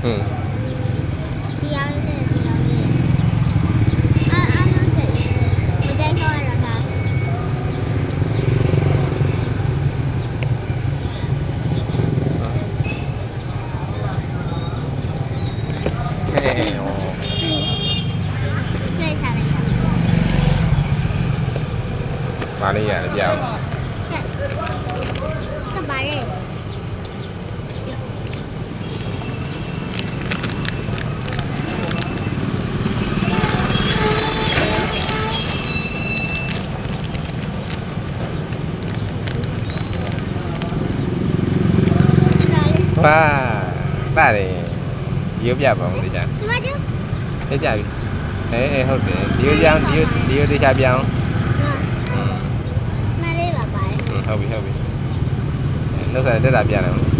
တရားလေးနဲ့တရားလေးအားလုံးကြိုက်မကြိုက်တော့ရတာ ဆွဲချလိုက်တာ မာလေးရတယ်ပြအောင် ကပ်ပါလေပါပါတယ်ရုပ်ပြပါဦးတခြား ဒီမှာကျ သိကြပြီအေးဟုတ်တယ်ဒီရုပ်ကြောင်ဒီရုပ်တခြားပြောင်း မလေးပါပါတယ် ဟုတ်ပြီနှုတ်ဆက်တက်တာပြတယ်